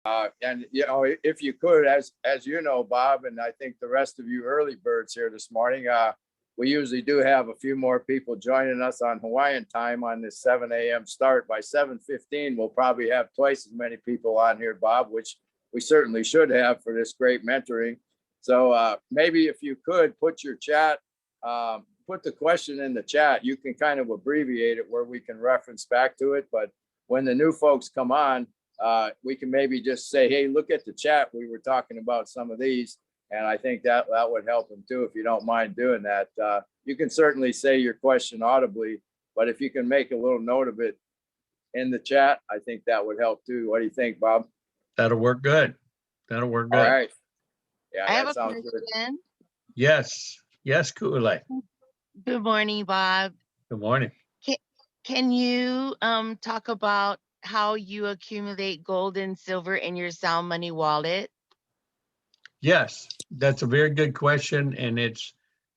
And you know, if you could, as you know, Bob, and I think the rest of you early birds here this morning, we usually do have a few more people joining us on Hawaiian time on this 7 a.m. start. By 7:15, we'll probably have twice as many people on here, Bob, which we certainly should have for this great mentoring. So maybe if you could put your chat, put the question in the chat, you can kind of abbreviate it where we can reference back to it. But when the new folks come on, we can maybe just say, hey, look at the chat. We were talking about some of these. And I think that would help them too, if you don't mind doing that. You can certainly say your question audibly, but if you can make a little note of it in the chat, I think that would help too. What do you think, Bob? That'll work good. That'll work good. All right. Yeah, I have that a sounds good. question. Yes. Yes, Kule. Good morning, Bob. Good morning. Can you talk about how you accumulate gold and silver in your sound money wallet? Yes, that's a very good question. And it's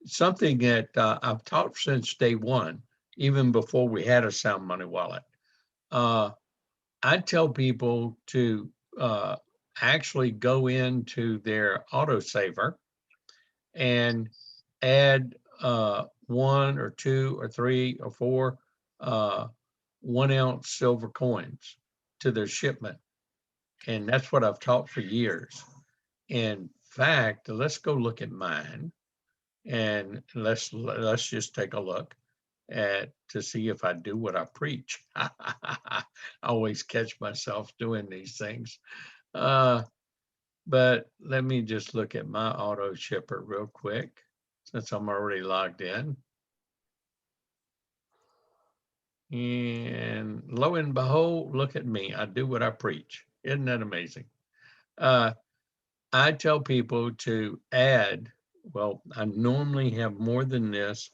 something that I've taught since day one, even before we had a sound money wallet. I tell people to actually go into their autosaver and add 1 or 2 or 3 or 4 1 ounce silver coins to their shipment. And that's what I've taught for years. In fact, let's go look at mine, and let's just take a look to see if I do what I preach. I always catch myself doing these things. But let me just look at my auto shipper real quick, since I'm already logged in. And lo and behold, look at me. I do what I preach. Isn't that amazing? I tell people to add, well, I normally have more than this.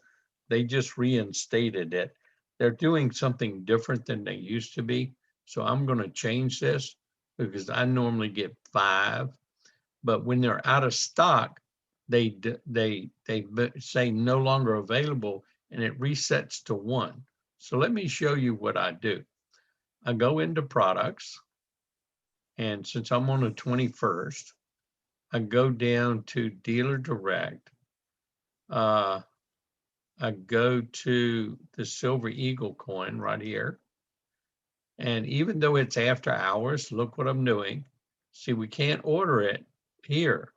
They just reinstated it. They're doing something different than they used to be. So I'm going to change this because I normally get 5. But when they're out of stock, they say no longer available, and it resets to 1. So let me show you what I do. I go into products, and since I'm on the 21st, I go down to dealer direct. I go to the Silver Eagle coin right here. And even though it's after hours, look what I'm doing. See, we can't order it here,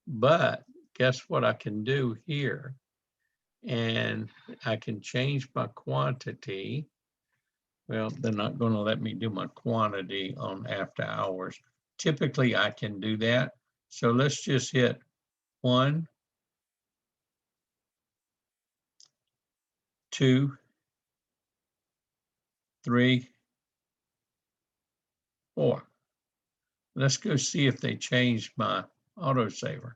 but guess what I can do here? And I can change my quantity. Well, they're not going to let me do my quantity on after hours. Typically, I can do that. So let's just hit 1, 2, 3, 4. Let's go see if they changed my autosaver.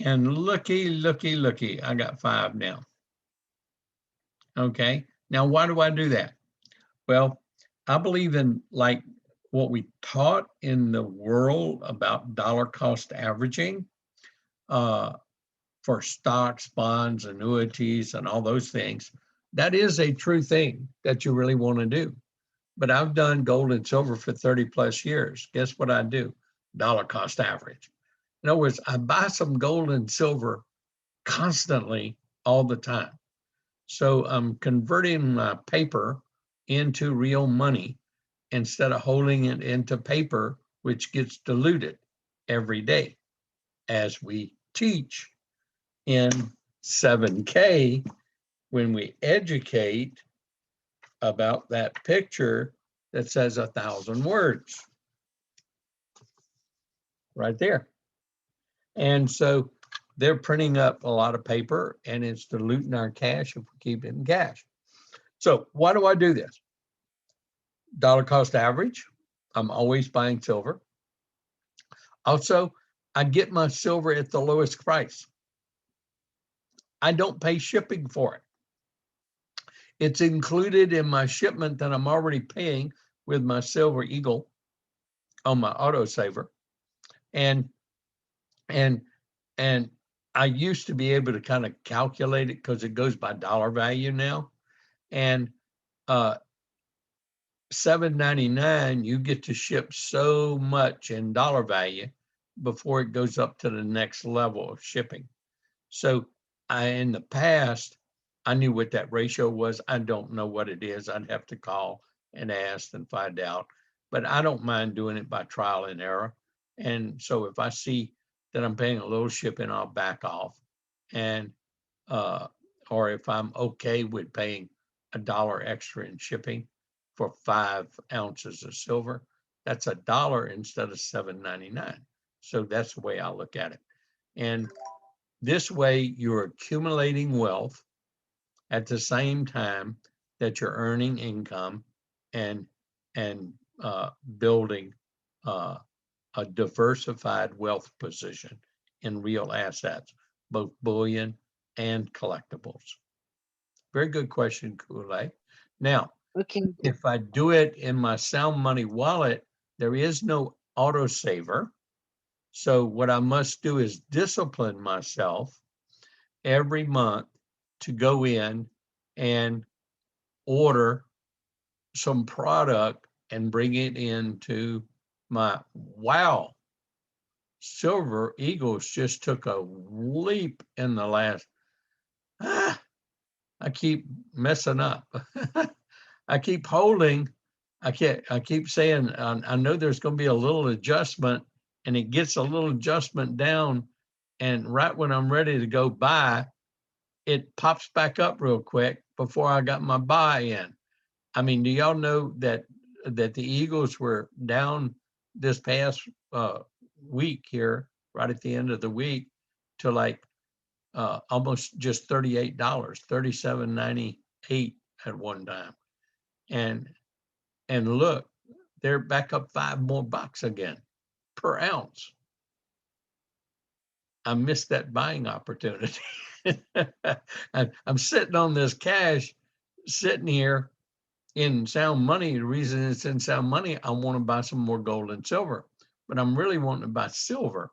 And looky, I got 5 now. Okay, now why do I do that? Well, I believe in like what we taught in the world about dollar cost averaging for stocks, bonds, annuities, and all those things. That is a true thing that you really want to do. But I've done gold and silver for 30 plus years. Guess what I do? Dollar cost average. In other words, I buy some gold and silver constantly all the time. So I'm converting my paper into real money instead of holding it into paper, which gets diluted every day. As we teach in 7K, when we educate about that picture that says 1,000 words right there. And so they're printing up a lot of paper, and it's diluting our cash if we keep it in cash. So why do I do this? Dollar cost average. I'm always buying silver. Also, I get my silver at the lowest price. I don't pay shipping for it. It's included in my shipment that I'm already paying with my Silver Eagle on my autosaver. And I used to be able to kind of calculate it because it goes by dollar value now. And $7.99, you get to ship so much in dollar value before it goes up to the next level of shipping. So in the past, I knew what that ratio was. I don't know what it is. I'd have to call and ask and find out, but I don't mind doing it by trial and error. And so if I see that I'm paying a little shipping, I'll back off. And, or if I'm okay with paying $1 extra in shipping for 5 ounces of silver, that's $1 instead of $7.99. So that's the way I look at it. And this way you're accumulating wealth at the same time that you're earning income and building a diversified wealth position in real assets, both bullion and collectibles. Very good question, Kool-Aid. Now, Okay. if I do it in my Sound Money wallet, there is no autosaver. So what I must do is discipline myself every month to go in and order some product and bring it into my, wow, Silver Eagles just took a leap in the last, I keep messing up. I keep holding, I keep saying, I know there's going to be a little adjustment, and it gets a little adjustment down, and right when I'm ready to go buy, it pops back up real quick before I got my buy in. I mean, do y'all know that the Eagles were down this past week here, right at the end of the week, to like almost just $38, $37.98 at one time. And look, they're back up $5 more again per ounce. I missed that buying opportunity. I'm sitting on this cash, sitting here in Sound Money. The reason it's in Sound Money, I want to buy some more gold and silver, but I'm really wanting to buy silver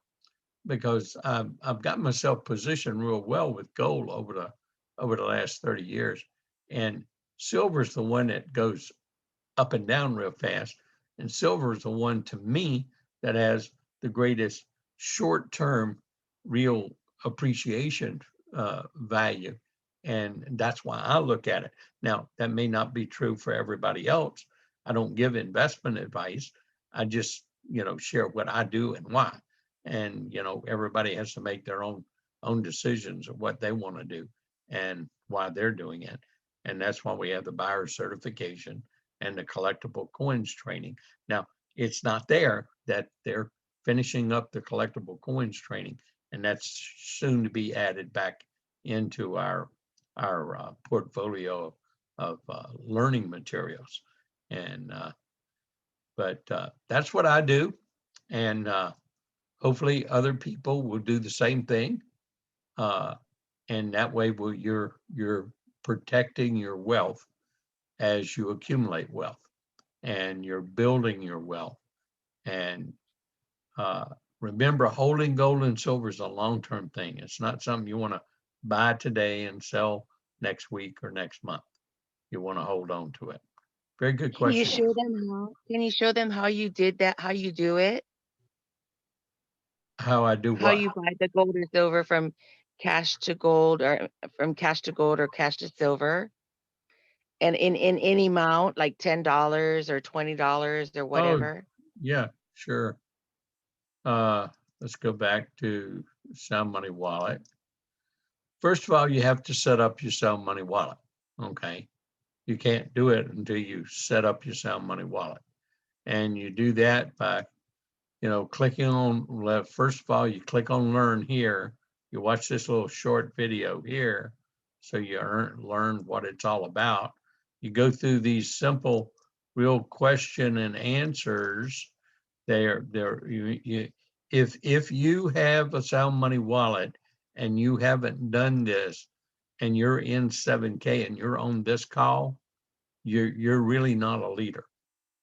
because I've got myself positioned real well with gold over the last 30 years, and silver is the one that goes up and down real fast, and silver is the one to me that has the greatest short-term real appreciation value. And that's why I look at it. Now, that may not be true for everybody else. I don't give investment advice. I just, share what I do and why. And, everybody has to make their own decisions of what they want to do and why they're doing it. And that's why we have the buyer certification and the collectible coins training. Now, it's not there that they're finishing up the collectible coins training, and that's soon to be added back into our portfolio of learning materials. And but that's what I do, and hopefully other people will do the same thing. And that way, you're protecting your wealth as you accumulate wealth, and you're building your wealth. And remember, holding gold and silver is a long-term thing. It's not something you want to buy today and sell next week or next month. You want to hold on to it. Very good Can you question. show them how? Can you show them how you did that? How you do it? How I do How what? you buy the gold or silver from cash to gold, or from cash to gold or cash to silver, and in any amount, like $10 or $20 or Oh, whatever. yeah, sure. Let's go back to Sound Money Wallet. First of all, you have to set up your Sound Money Wallet. Okay. You can't do it until you set up your Sound Money Wallet. And you do that by, clicking on, first of all, you click on Learn here. You watch this little short video here, so you learn what it's all about. You go through these simple, real question and answers. If you have a Sound Money Wallet and you haven't done this, and you're in 7K and you're on this call, you're really not a leader,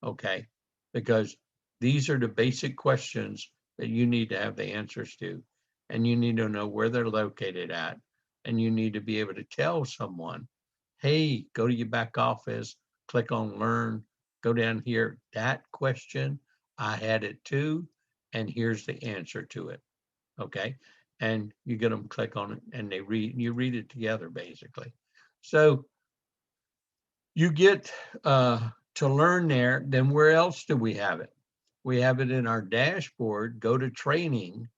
okay? Because these are the basic questions that you need to have the answers to, and you need to know where they're located at, and you need to be able to tell someone, hey, go to your back office, click on Learn, go down here, that question, I had it too, and here's the answer to it. Okay, and you get them click on it, and you read it together basically. So you get to learn there. Then where else do we have it? We have it in our dashboard. Go to training.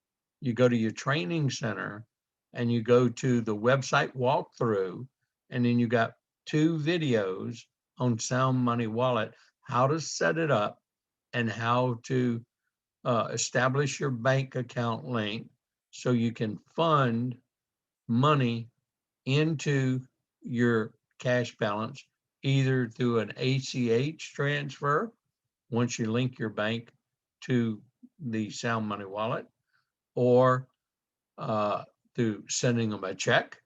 You go to your training center, and you go to the website walkthrough, and then you got 2 videos on Sound Money Wallet, how to set it up and how to establish your bank account link so you can fund money into your cash balance, either through an ACH transfer, once you link your bank to the Sound Money Wallet, or through sending them a check,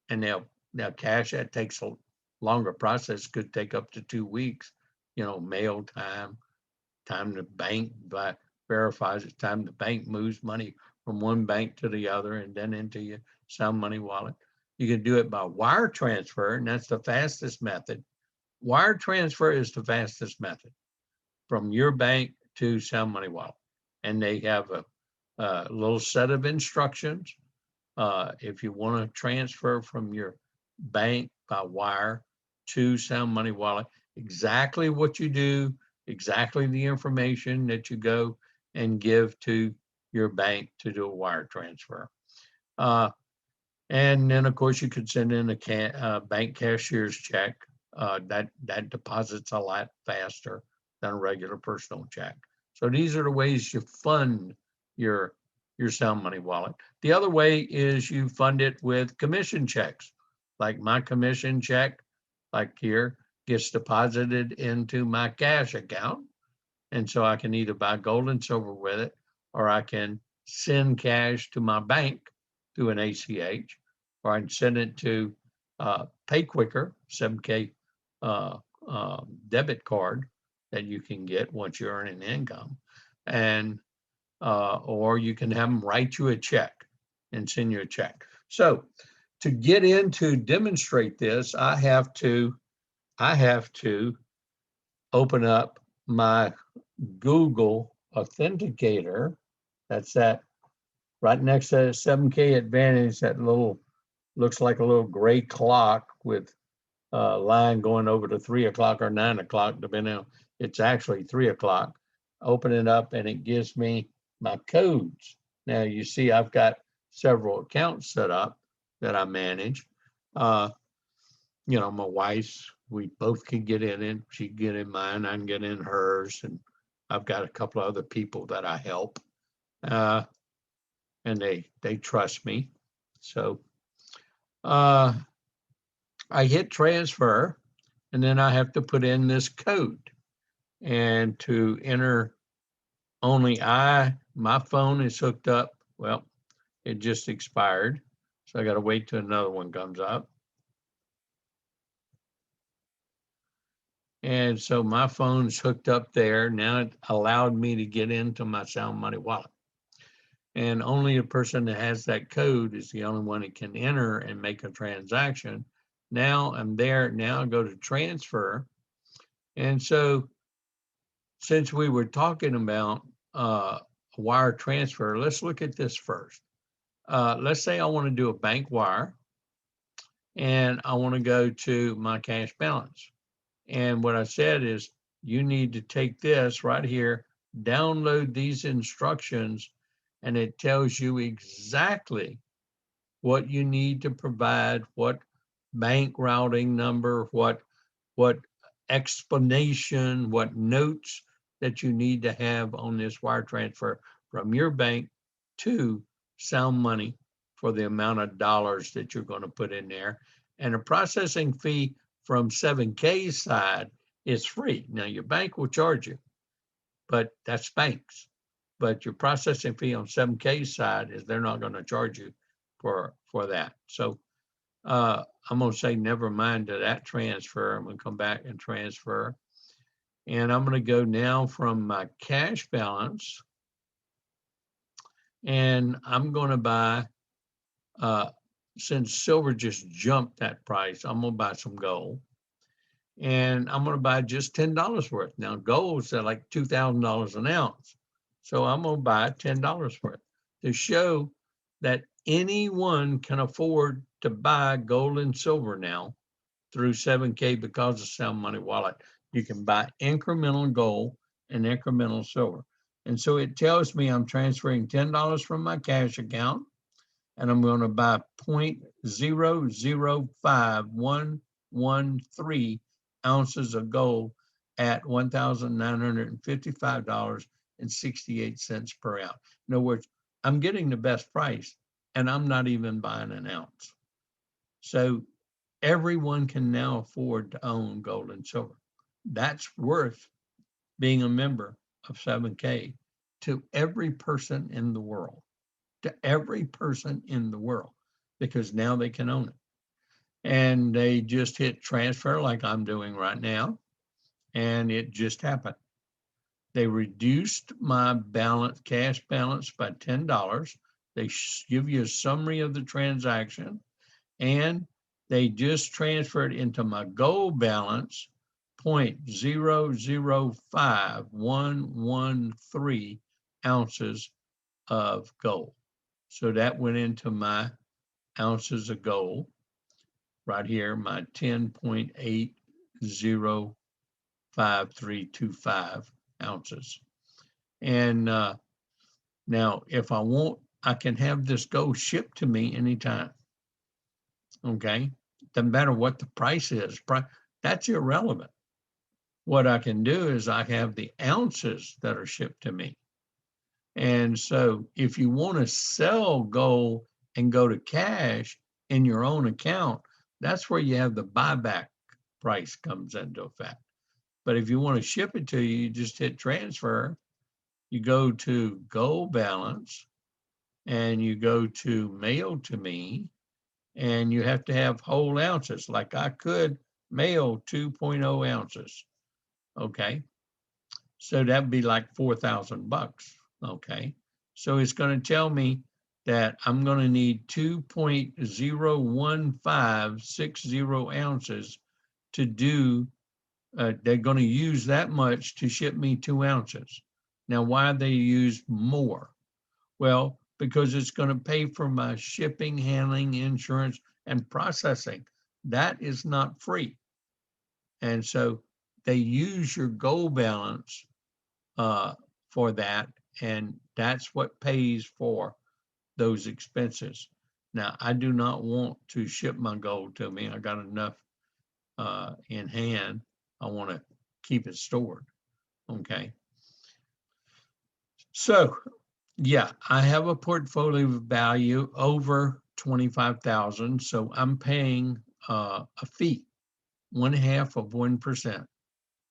and they'll cash. That takes a longer process, could take up to 2 weeks, mail time the bank verifies it's time the bank moves money from one bank to the other and then into your Sound Money Wallet. You can do it by wire transfer, and that's the fastest method. Wire transfer is the fastest method from your bank to Sound Money Wallet. And they have a little set of instructions. If you want to transfer from your bank by wire to Sound Money Wallet, exactly what you do, exactly the information that you go and give to your bank to do a wire transfer. And then, of course, you could send in a bank cashier's check. That deposits a lot faster than a regular personal check. So these are the ways you fund your Sound Money Wallet. The other way is you fund it with commission checks. Like my commission check, like here, gets deposited into my cash account. And so I can either buy gold and silver with it, or I can send cash to my bank through an ACH, or I can send it to Pay Quicker, 7K debit card that you can get once you earn an income. And or you can have them write you a check and send you a check. So to get in to demonstrate this, I have to open up my Google Authenticator. That's that right next to 7K Advantage, that little, looks like a little gray clock with a line going over to 3 o'clock or 9 o'clock, depending on, it's actually 3 o'clock. Open it up and it gives me my codes. Now you see I've got several accounts set up that I manage. My wife's, we both can get in it. She can get in mine, I can get in hers, and I've got a couple of other people that I help. And they trust me. So I hit transfer, and then I have to put in this code. And to enter, my phone is hooked up. Well, it just expired. So I got to wait till another one comes up. And so my phone's hooked up there. Now it allowed me to get into my Sound Money Wallet. And only a person that has that code is the only one that can enter and make a transaction. Now I'm there. Now I go to transfer. And so since we were talking about wire transfer, let's look at this first. Let's say I want to do a bank wire and I want to go to my cash balance. And what I said is you need to take this right here, download these instructions, and it tells you exactly what you need to provide, what bank routing number, what explanation, what notes that you need to have on this wire transfer from your bank to Sound Money for the amount of dollars that you're going to put in there. And a processing fee from 7K's side is free. Now your bank will charge you, but that's banks. But your processing fee on 7K's side is they're not going to charge you for that. So I'm going to say never mind to that transfer. I'm going to come back and transfer. And I'm going to go now from my cash balance. And I'm going to buy, since silver just jumped that price, I'm going to buy some gold. and I'm going to buy just $10 worth. Now gold's at like $2,000 an ounce. So I'm going to buy $10 worth to show that anyone can afford to buy gold and silver now through 7K because of Sound Money Wallet. You can buy incremental gold and incremental silver. And so it tells me I'm transferring $10 from my cash account, and I'm going to buy 0.005113 ounces of gold at $1,955.68 per ounce. In other words, I'm getting the best price, and I'm not even buying an ounce. So everyone can now afford to own gold and silver. That's worth being a member of 7K to every person in the world, because now they can own it. And they just hit transfer like I'm doing right now, and it just happened. They reduced my cash balance by $10. They give you a summary of the transaction, and they just transferred into my gold balance 0.005113 ounces of gold. So that went into my ounces of gold right here, my 10.805325 ounces. And now if I want, I can have this gold shipped to me anytime. Okay, doesn't matter what the price is. That's irrelevant. What I can do is I have the ounces that are shipped to me. And so if you want to sell gold and go to cash in your own account, that's where you have the buyback price comes into effect. But if you want to ship it to you, you just hit transfer. You go to gold balance and you go to mail to me, and you have to have whole ounces. Like I could mail 2.0 ounces. Okay. So that'd be like $4,000. Okay. So it's going to tell me that I'm going to need 2.01560 ounces to do, they're going to use that much to ship me 2 ounces. Now, why they use more? Well, because it's going to pay for my shipping, handling, insurance, and processing. That is not free. And so they use your gold balance for that, and that's what pays for those expenses. Now, I do not want to ship my gold to me. I got enough in hand. I want to keep it stored. Okay. So, yeah, I have a portfolio value over 25,000. So I'm paying a fee, 0.5%,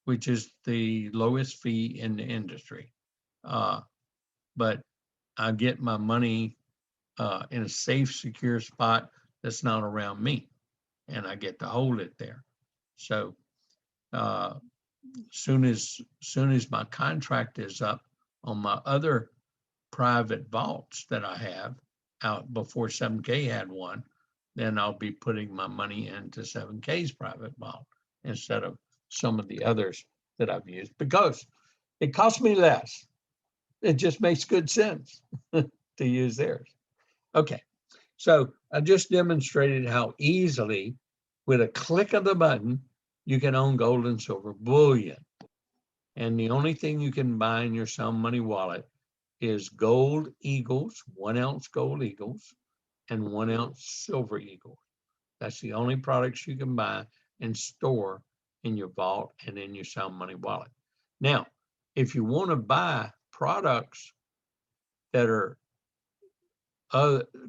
which is the lowest fee in the industry. But I get my money in a safe, secure spot that's not around me, and I get to hold it there. So soon as my contract is up on my other private vaults that I have out before 7K had one, then I'll be putting my money into 7K's private vault instead of some of the others that I've used, because it costs me less. It just makes good sense to use theirs. Okay, so I just demonstrated how easily, with a click of the button, you can own gold and silver bullion. And the only thing you can buy in your Sound Money wallet is gold eagles, 1 ounce gold eagles, and 1 ounce silver eagles. That's the only products you can buy and store in your vault and in your Sound Money wallet. Now, if you want to buy products that are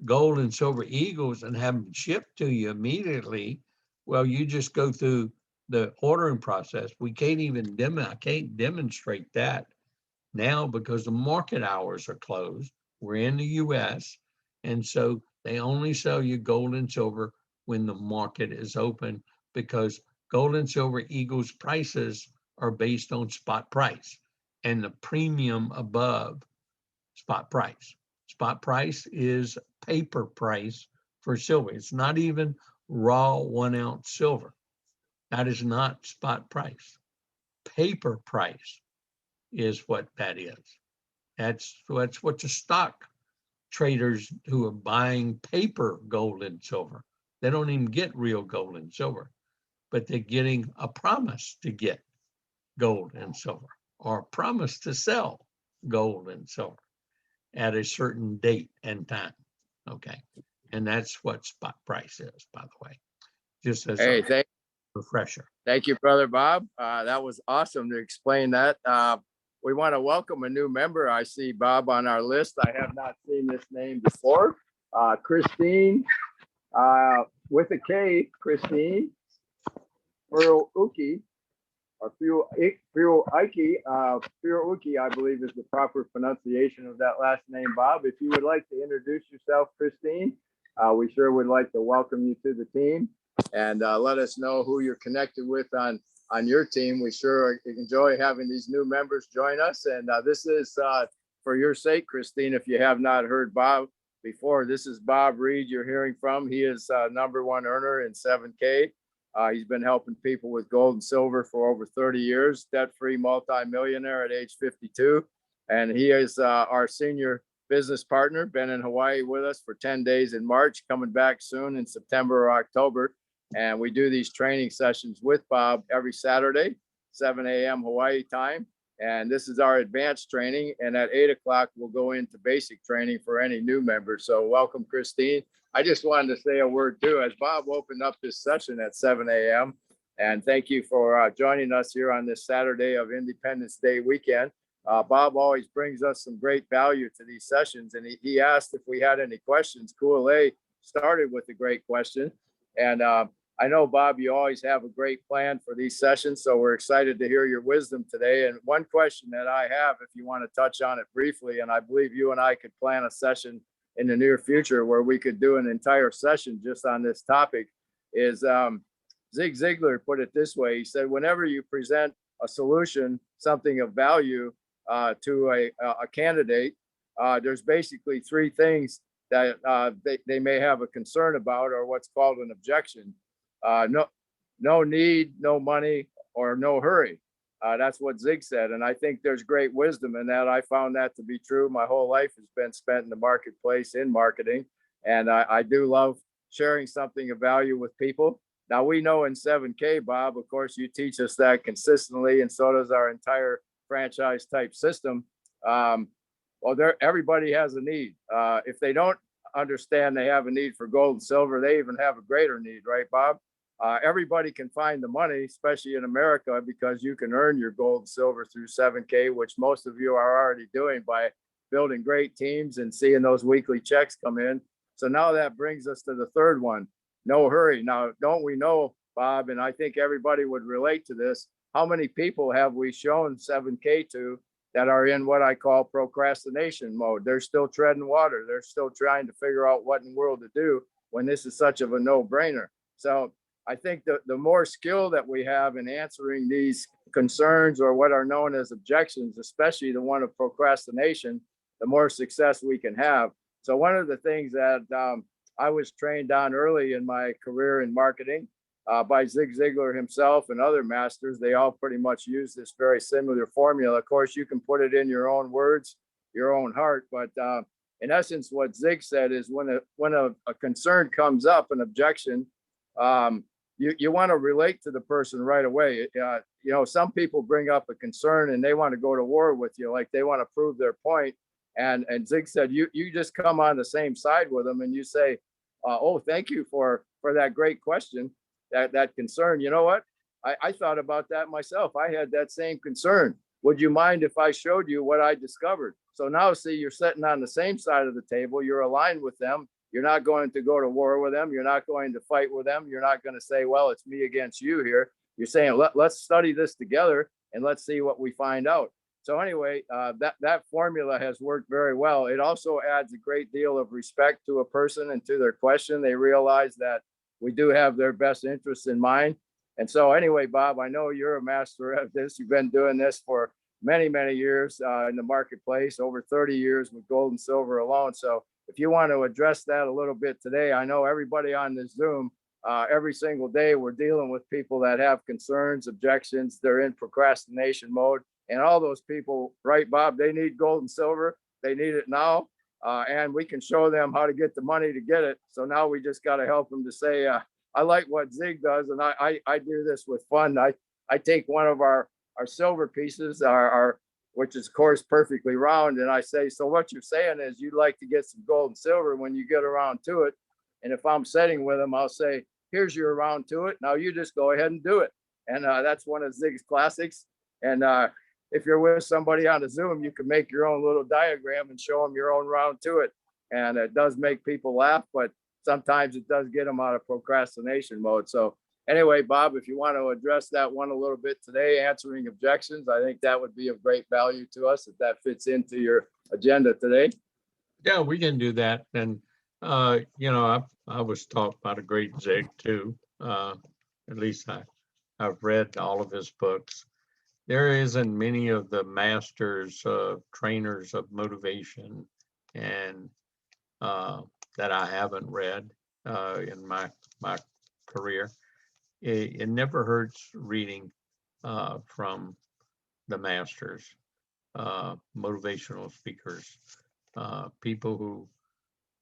gold and silver eagles and have them shipped to you immediately, well, you just go through the ordering process. We can't even I can't demonstrate that now because the market hours are closed. We're in the US, and so they only sell you gold and silver when the market is open, because gold and silver eagles prices are based on spot price and the premium above spot price. Spot price is paper price for silver. It's not even raw 1 ounce silver. That is not spot price. Paper price is what that is. That's what the stock traders who are buying paper gold and silver. They don't even get real gold and silver, but they're getting a promise to get gold and silver, or a promise to sell gold and silver at a certain date and time. Okay. And that's what spot price is, by the way, just as Hey, a refresher. thank you, Brother Bob. That was awesome to explain that. We want to welcome a new member. I see Bob on our list. I have not seen this name before. Christine, with a K, Christine Furuuki, or Furuuki, I believe is the proper pronunciation of that last name, Bob. If you would like to introduce yourself, Christine, we sure would like to welcome you to the team, and let us know who you're connected with on your team. We sure enjoy having these new members join us. And this is for your sake, Christine, if you have not heard Bob before, this is Bob Reid you're hearing from. He is #1 earner in 7K. He's been helping people with gold and silver for over 30 years, debt-free multimillionaire at age 52. And he is our senior business partner, been in Hawaii with us for 10 days in March, coming back soon in September or October. And we do these training sessions with Bob every Saturday, 7 a.m. Hawaii time. And this is our advanced training. And at 8 o'clock, we'll go into basic training for any new members. So welcome, Christine. I just wanted to say a word too, as Bob opened up this session at 7 a.m. And thank you for joining us here on this Saturday of Independence Day weekend. Bob always brings us some great value to these sessions. And he asked if we had any questions. Kuala started with a great question. And I know, Bob, you always have a great plan for these sessions, so we're excited to hear your wisdom today. And one question that I have, if you want to touch on it briefly, and I believe you and I could plan a session in the near future where we could do an entire session just on this topic, is Zig Ziglar put it this way. He said, whenever you present a solution, something of value to a candidate, there's basically three things that they may have a concern about, or what's called an objection. No need, no money, or no hurry. That's what Zig said. And I think there's great wisdom in that. I found that to be true. My whole life has been spent in the marketplace in marketing. And I do love sharing something of value with people. Now, we know in 7K, Bob, of course, you teach us that consistently, and so does our entire franchise type system. Everybody has a need. If they don't understand they have a need for gold and silver, they even have a greater need, right, Bob? Everybody can find the money, especially in America, because you can earn your gold and silver through 7K, which most of you are already doing by building great teams and seeing those weekly checks come in. So now that brings us to the third one, no hurry. Now, don't we know, Bob, and I think everybody would relate to this, how many people have we shown 7K to that are in what I call procrastination mode? They're still treading water. They're still trying to figure out what in the world to do when this is such of a no-brainer. So I think the more skill that we have in answering these concerns, or what are known as objections, especially the one of procrastination, the more success we can have. So one of the things that I was trained on early in my career in marketing by Zig Ziglar himself and other masters, they all pretty much use this very similar formula. Of course, you can put it in your own words, your own heart, but in essence, what Zig said is when a concern comes up, an objection, you want to relate to the person right away. Some people bring up a concern and they want to go to war with you, like they want to prove their point. And Zig said, you just come on the same side with them and you say, oh, thank you for that great question, that concern. You know what? I thought about that myself. I had that same concern. Would you mind if I showed you what I discovered? So now, see, you're sitting on the same side of the table. You're aligned with them. You're not going to go to war with them. You're not going to fight with them. You're not going to say, well, it's me against you here. You're saying, let's study this together and let's see what we find out. So anyway, that formula has worked very well. It also adds a great deal of respect to a person and to their question. They realize that we do have their best interests in mind. And so anyway, Bob, I know you're a master of this. You've been doing this for many, many years in the marketplace, over 30 years with gold and silver alone. So if you want to address that a little bit today, I know everybody on this Zoom every single day we're dealing with people that have concerns, objections, they're in procrastination mode. And all those people, right, Bob, they need gold and silver. They need it now. And we can show them how to get the money to get it. So now we just got to help them to say, I like what Zig does, and I do this with fun. I take one of our silver pieces, our which is of course perfectly round, and I say, so what you're saying is you'd like to get some gold and silver when you get around to it. And if I'm sitting with them, I'll say, here's your round to it. Now you just go ahead and do it. And that's one of Zig's classics. And if you're with somebody on the Zoom, you can make your own little diagram and show them your own round to it. And it does make people laugh, but sometimes it does get them out of procrastination mode. So anyway, Bob, if you want to address that one a little bit today, answering objections, I think that would be of great value to us if that fits into your agenda today. Yeah, we can do that. And, you know, I was taught by the great Zig too. At least I've read all of his books. There isn't many of the masters, trainers of motivation and that I haven't read in my career. It never hurts reading from the masters, motivational speakers, people who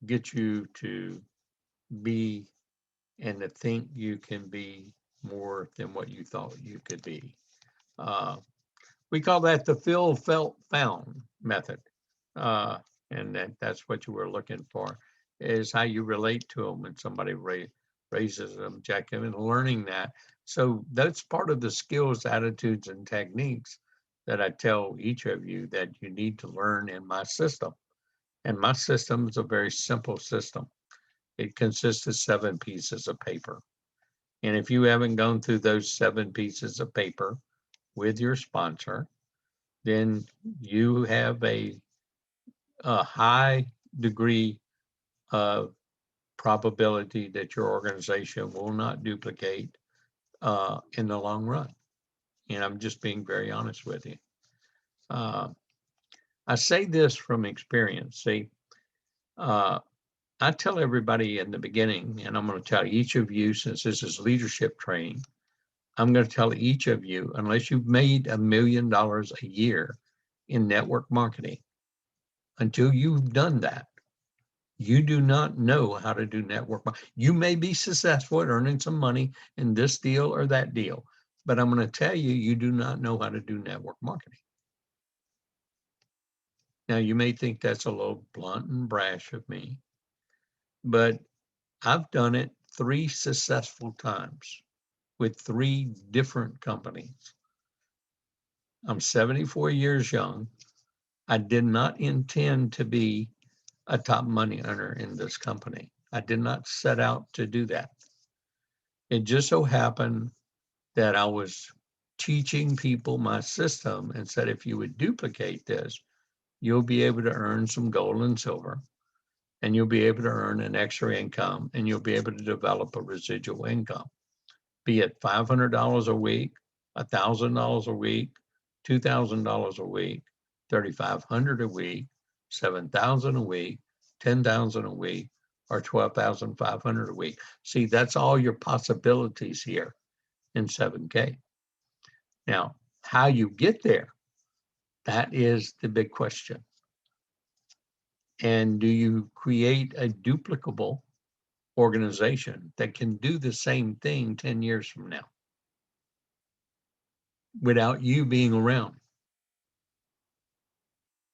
get you to be and to think you can be more than what you thought you could be. We call that the feel, felt, found method. And that's what you were looking for, is how you relate to them when somebody raises an objection, and learning that. So that's part of the skills, attitudes, and techniques that I tell each of you that you need to learn in my system. And my system is a very simple system. It consists of 7 pieces of paper. And if you haven't gone through those 7 pieces of paper with your sponsor, then you have a high degree of probability that your organization will not duplicate in the long run. And I'm just being very honest with you. I say this from experience. See, I tell everybody in the beginning, and I'm going to tell each of you, since this is leadership training, I'm going to tell each of you, unless you've made $1 million a year in network marketing, until you've done that, you do not know how to do network marketing. You may be successful at earning some money in this deal or that deal, but I'm going to tell you, you do not know how to do network marketing. Now, you may think that's a little blunt and brash of me, but I've done it 3 successful times with 3 different companies. I'm 74 years young. I did not intend to be a top money earner in this company. I did not set out to do that. It just so happened that I was teaching people my system and said, if you would duplicate this, you'll be able to earn some gold and silver, and you'll be able to earn an extra income, and you'll be able to develop a residual income, be it $500 a week, $1,000 a week, $2,000 a week, $3,500 a week, $7,000 a week, $10,000 a week, or $12,500 a week. See, that's all your possibilities here in 7K. Now, how you get there, that is the big question. And do you create a duplicable organization that can do the same thing 10 years from now without you being around?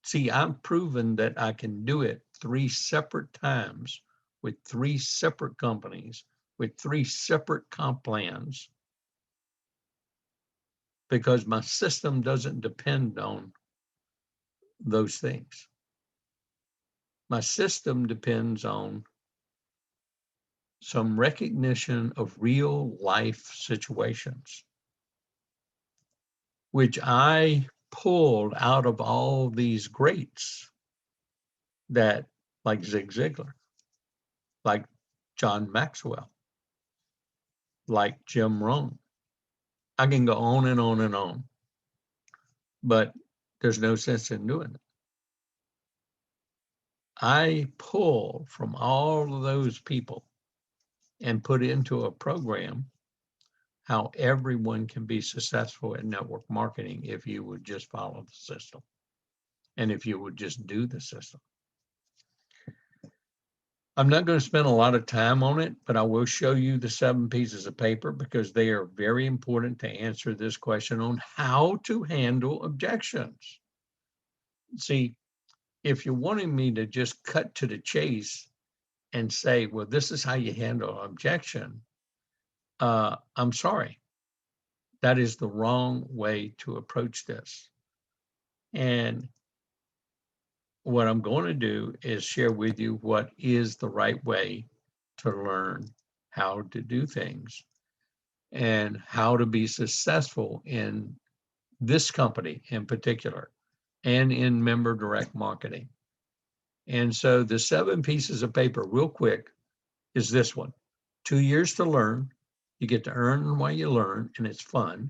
See, I've proven that I can do it 3 separate times with 3 separate companies with 3 separate comp plans, because my system doesn't depend on those things. My system depends on some recognition of real life situations, which I pulled out of all these greats that, like Zig Ziglar, like John Maxwell, like Jim Rohn. I can go on and on and on, but there's no sense in doing it. I pull from all of those people and put into a program how everyone can be successful at network marketing if you would just follow the system and if you would just do the system. I'm not going to spend a lot of time on it, but I will show you the 7 pieces of paper because they are very important to answer this question on how to handle objections. See, if you're wanting me to just cut to the chase and say, well, this is how you handle an objection, I'm sorry. That is the wrong way to approach this. And what I'm going to do is share with you what is the right way to learn how to do things and how to be successful in this company in particular and in member direct marketing. And so the 7 pieces of paper, real quick, is this one: 2 years to learn. You get to earn while you learn, and it's fun.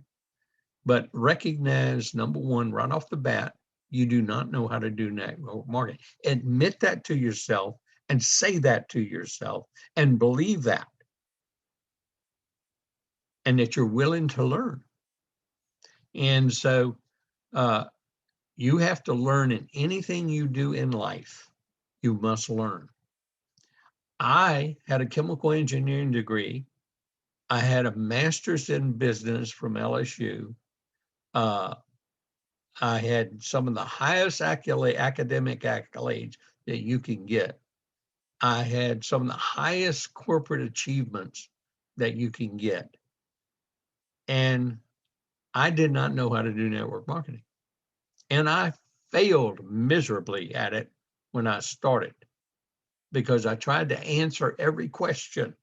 But recognize, number one, right off the bat, you do not know how to do network marketing. Admit that to yourself and say that to yourself and believe that. And that you're willing to learn. And so you have to learn in anything you do in life. You must learn. I had a chemical engineering degree. I had a master's in business from LSU. I had some of the highest academic accolades that you can get. I had some of the highest corporate achievements that you can get. And I did not know how to do network marketing. And I failed miserably at it when I started because I tried to answer every question.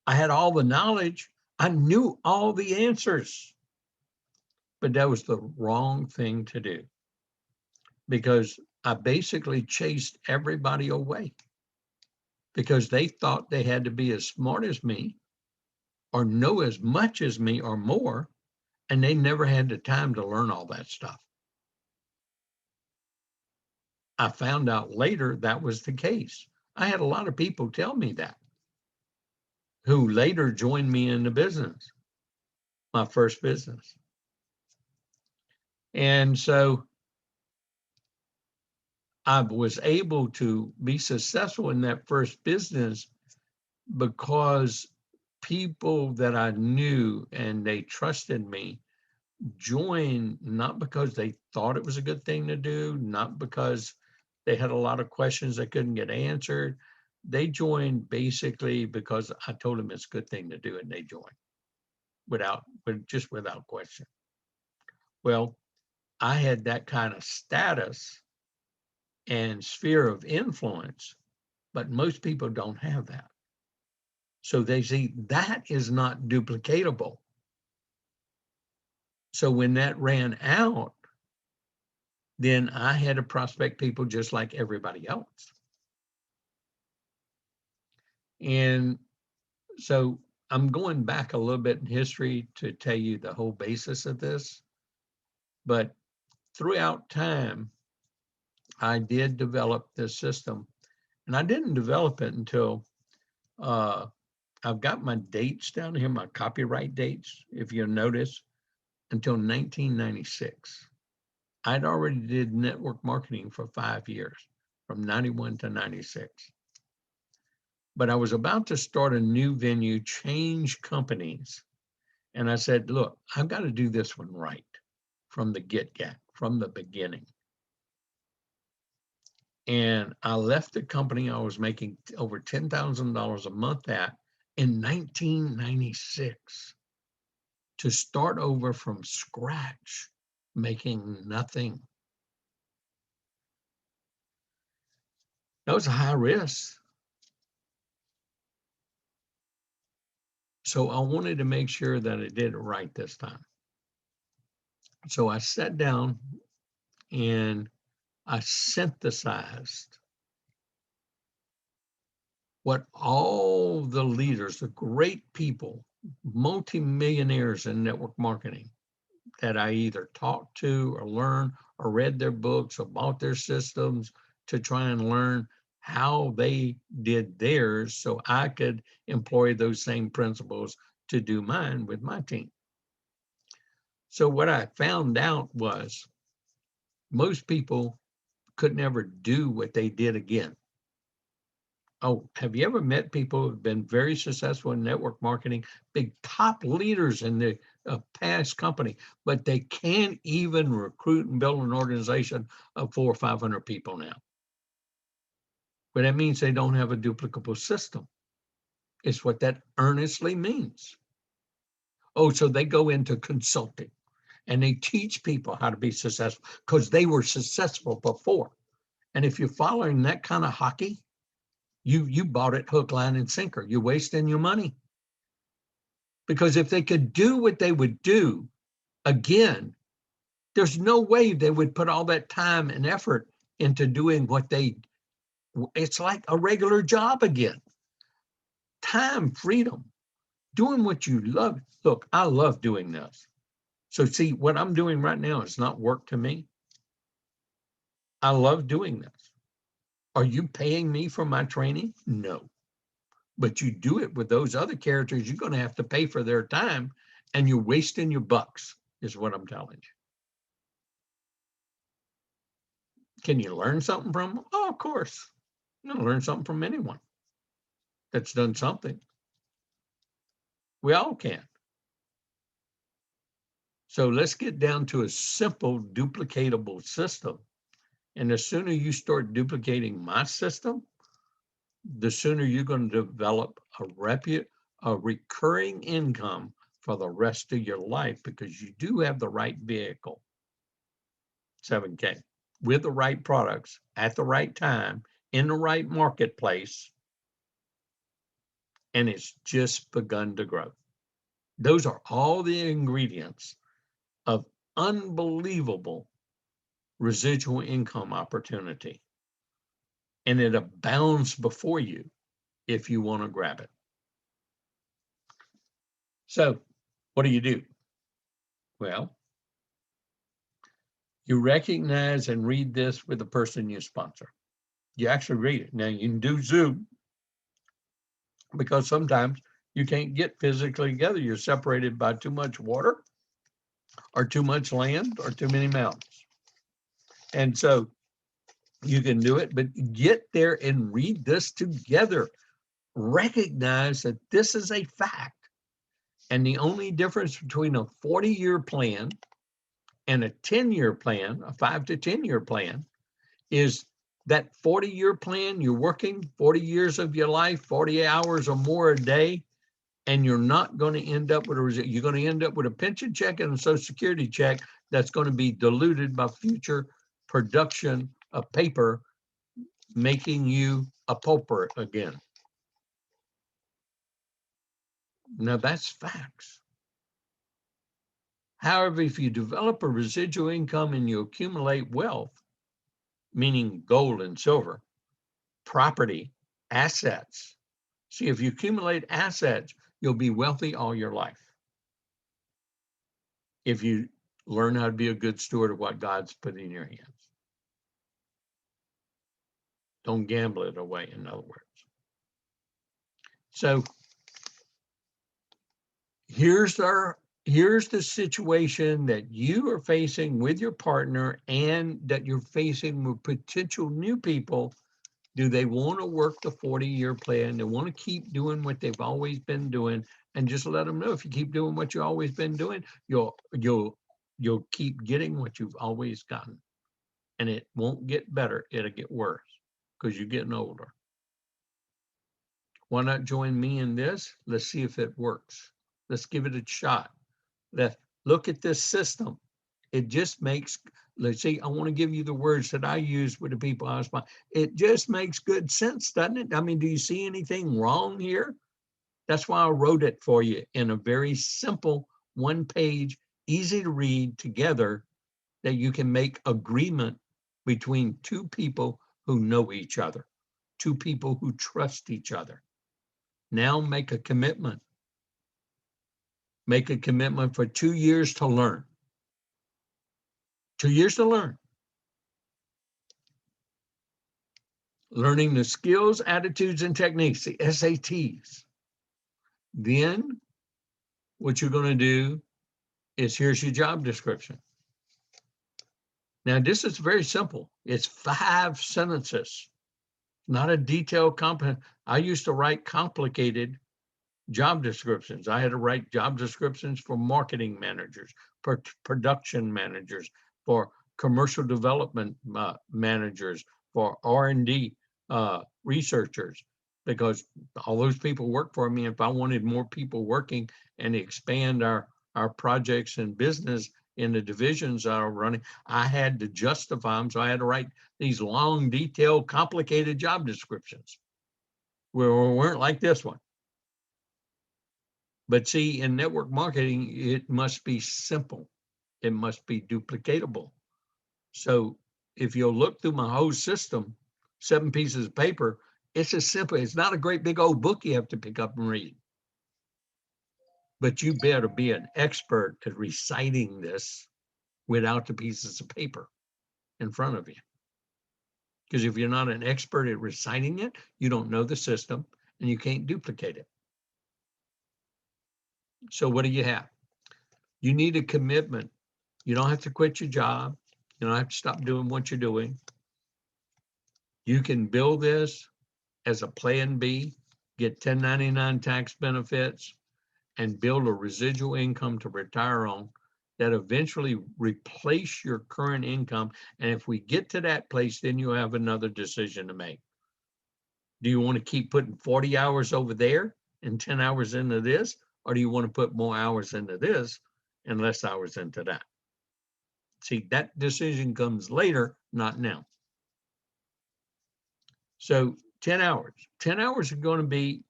I had all the knowledge. I knew all the answers. But that was the wrong thing to do because I basically chased everybody away because they thought they had to be as smart as me or know as much as me or more, and they never had the time to learn all that stuff. I found out later that was the case. I had a lot of people tell me that who later joined me in the business, my first business. And so I was able to be successful in that first business because people that I knew and they trusted me joined not because they thought it was a good thing to do, not because they had a lot of questions that couldn't get answered. They joined basically because I told them it's a good thing to do, and they joined without question. Well, I had that kind of status and sphere of influence, but most people don't have that. So they see that is not duplicatable. So when that ran out, then I had to prospect people just like everybody else. And so I'm going back a little bit in history to tell you the whole basis of this. But throughout time, I did develop this system. And I didn't develop it until I've got my dates down here, my copyright dates, if you'll notice, until 1996. I'd already did network marketing for 5 years, from 91 to 96. But I was about to start a new venue, change companies. And I said, look, I've got to do this one right from the get-go, from the beginning. And I left the company I was making over $10,000 a month at in 1996 to start over from scratch, making nothing. That was a high risk. So I wanted to make sure that I did it right this time. So I sat down and I synthesized what all the leaders, the great people, multimillionaires in network marketing that I either talked to or learned or read their books or bought their systems to try and learn how they did theirs so I could employ those same principles to do mine with my team. So what I found out was most people could never do what they did again. Oh, have you ever met people who've been very successful in network marketing, big top leaders in the past company, but they can't even recruit and build an organization of 400 or 500 people now? But that means they don't have a duplicable system. It's what that earnestly means. Oh, so they go into consulting and they teach people how to be successful because they were successful before. And if you're following that kind of hockey, you bought it hook, line, and sinker. You're wasting your money. Because if they could do what they would do again, there's no way they would put all that time and effort into doing what it's like a regular job again. Time, freedom, doing what you love. Look, I love doing this. So see, what I'm doing right now is not work to me. I love doing this. Are you paying me for my training? No. But you do it with those other characters, you're going to have to pay for their time, and you're wasting your bucks, is what I'm telling you. Can you learn something from them? Oh, of course. You're going to learn something from anyone that's done something. We all can. So let's get down to a simple duplicatable system. And the sooner you start duplicating my system, the sooner you're going to develop a recurring income for the rest of your life, because you do have the right vehicle, 7K, with the right products at the right time in the right marketplace, and it's just begun to grow. Those are all the ingredients of unbelievable residual income opportunity, and it abounds before you if you want to grab it. So what do? Well, you recognize and read this with the person you sponsor. You actually read it. Now you can do Zoom, because sometimes you can't get physically together. You're separated by too much water or too much land or too many mountains. And so you can do it, but get there and read this together. Recognize that this is a fact. And the only difference between a 40-year plan and a 10-year plan, a 5 to 10-year plan, is that 40-year plan, you're working 40 years of your life, 40 hours or more a day, and you're not going to end up with a result. You're going to end up with a pension check and a Social Security check that's going to be diluted by future production of paper, making you a pauper again. Now that's facts. However, if you develop a residual income and you accumulate wealth, meaning gold and silver, property, assets. See, if you accumulate assets, you'll be wealthy all your life. If you learn how to be a good steward of what God's put in your hands. Don't gamble it away, in other words. So here's the situation that you are facing with your partner and that you're facing with potential new people. Do they want to work the 40-year plan? They want to keep doing what they've always been doing, and just let them know, if you keep doing what you've always been doing, you'll keep getting what you've always gotten, and it won't get better. It'll get worse because you're getting older. Why not join me in this? Let's see if it works. Let's give it a shot. Let's look at this system. It just makes, let's see, I want to give you the words that I use with the people I sponsor. It just makes good sense, doesn't it? I mean, do you see anything wrong here? That's why I wrote it for you in a very simple, one-page, easy to read together, that you can make agreement between two people who know each other, two people who trust each other. Now make a commitment. Make a commitment for 2 years to learn. 2 years to learn. learning the skills, attitudes, and techniques, the SATs. Then what you're going to do is here's your job description. Now, this is very simple. It's 5 sentences, not a detailed I used to write complicated job descriptions. I had to write job descriptions for marketing managers, for production managers, for commercial development managers, for R&D researchers, because all those people work for me. If I wanted more people working and expand our projects and business in the divisions that are running, I had to justify them. So I had to write these long, detailed, complicated job descriptions. We weren't like this one. But see, in network marketing, it must be simple. It must be duplicatable. So if you'll look through my whole system, 7 pieces of paper, it's as simple. It's not a great big old book you have to pick up and read. But you better be an expert at reciting this without the pieces of paper in front of you. Because if you're not an expert at reciting it, you don't know the system and you can't duplicate it. So what do you have? You need a commitment. You don't have to quit your job. You don't have to stop doing what you're doing. You can build this as a plan B, get 1099 tax benefits, and build a residual income to retire on that eventually replace your current income. And if we get to that place, then you have another decision to make. Do you want to keep putting 40 hours over there and 10 hours into this? Or do you want to put more hours into this and less hours into that? See, that decision comes later, not now. So 10 hours. 10 hours are going to be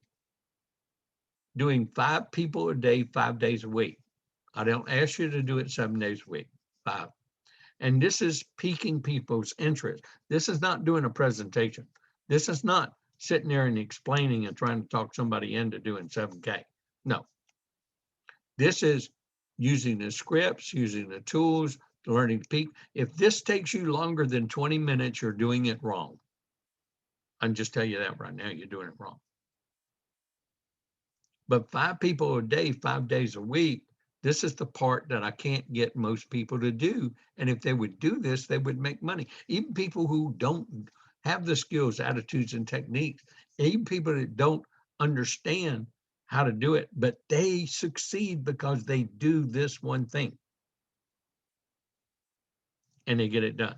doing 5 people a day, 5 days a week. I don't ask you to do it 7 days a week, 5. And this is piquing people's interest. This is not doing a presentation. This is not sitting there and explaining and trying to talk somebody into doing 7K. No. This is using the scripts, using the tools, learning to peak. If this takes you longer than 20 minutes, you're doing it wrong. I can just tell you that right now, you're doing it wrong. But 5 people a day, 5 days a week, this is the part that I can't get most people to do. And if they would do this, they would make money. Even people who don't have the skills, attitudes, and techniques, even people that don't understand how to do it, but they succeed because they do this one thing. And they get it done.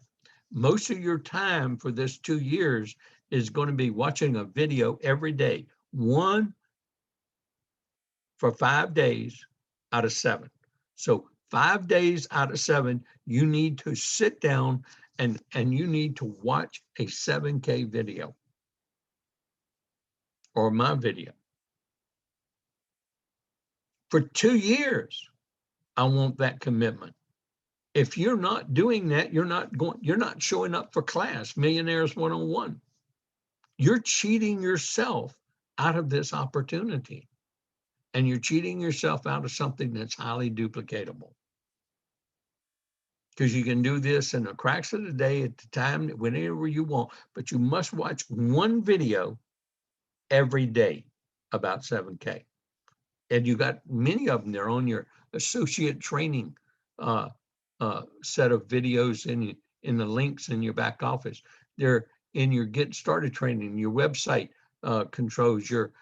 Most of your time for this 2 years is going to be watching a video every day, one for 5 days out of 7. So 5 days out of 7, you need to sit down and you need to watch a 7K video or my video. For 2 years, I want that commitment. If you're not doing that, you're not showing up for class, Millionaires 101. You're cheating yourself out of this opportunity. And you're cheating yourself out of something that's highly duplicatable. Because you can do this in the cracks of the day at the time, whenever you want, but you must watch one video every day about 7K. And you got many of them. They're on your associate training set of videos in the links in your back office. They're in your get started training, your website controls, your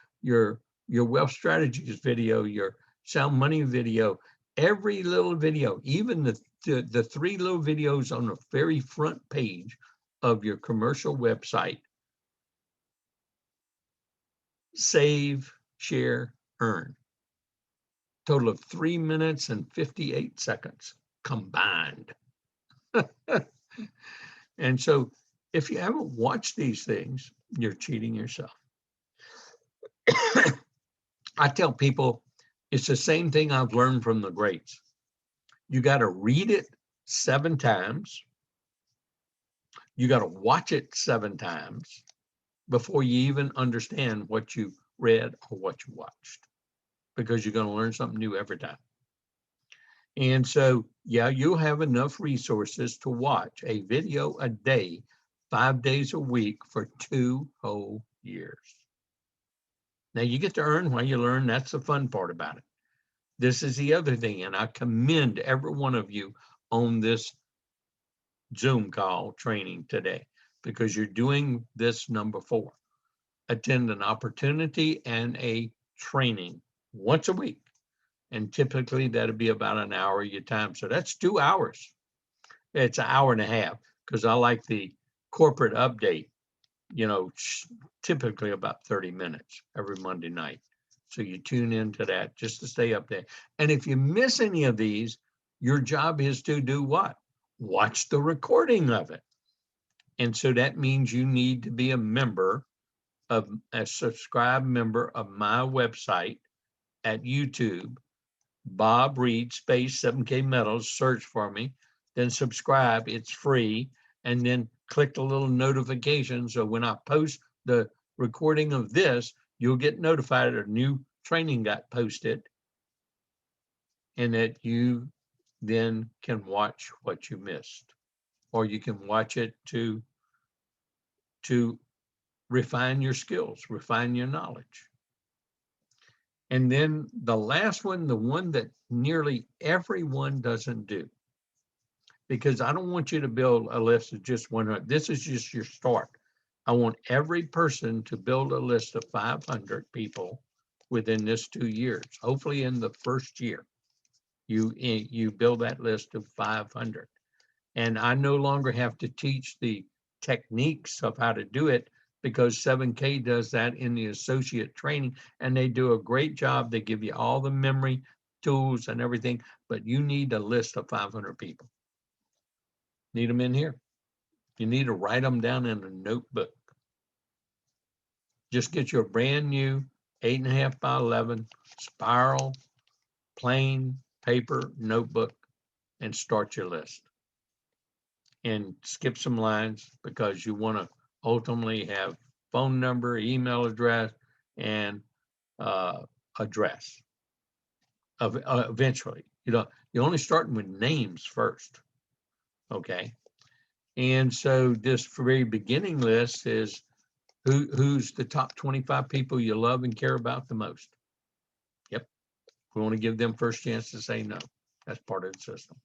wealth strategies video, your sound money video, every little video, even the 3 little videos on the very front page of your commercial website. Save, share, earn. Total of 3 minutes and 58 seconds combined. And so if you haven't watched these things, you're cheating yourself. I tell people it's the same thing I've learned from the greats. You got to read it 7 times. You got to watch it 7 times before you even understand what you read or what you watched, because you're going to learn something new every time. And so, yeah, you'll have enough resources to watch a video a day 5 days a week for 2 whole years. Now you get to earn while you learn. That's the fun part about it. This is the other thing, and I commend every one of you on this Zoom call training today, because you're doing this number 4. Attend an opportunity and a training once a week. And typically that'll be about an hour of your time. So that's 2 hours. It's an hour and a half, because I like the corporate update, typically about 30 minutes every Monday night. So you tune into that just to stay up there. And if you miss any of these, your job is to do what? Watch the recording of it. And so that means you need to be a subscribed member of my website at YouTube, Bob Reid space 7K Metals, search for me, then subscribe, it's free, and then click the little notification. So when I post the recording of this, you'll get notified a new training got posted, and that you then can watch what you missed, or you can watch it to refine your skills, refine your knowledge. And then the last one, the one that nearly everyone doesn't do, because I don't want you to build a list of just 100. This is just your start. I want every person to build a list of 500 people within this 2 years. Hopefully in the first year, you build that list of 500. And I no longer have to teach the techniques of how to do it, because 7K does that in the associate training, and they do a great job. They give you all the memory tools and everything, but you need a list of 500 people. Need them in here. You need to write them down in a notebook. Just get your brand new 8.5 by 11 spiral, plain paper notebook and start your list. And skip some lines, because you want to ultimately have phone number, email address, and address of eventually. You're only starting with names first. Okay. And so this very beginning list is who's the top 25 people you love and care about the most. Yep. We want to give them first chance to say no. That's part of the system.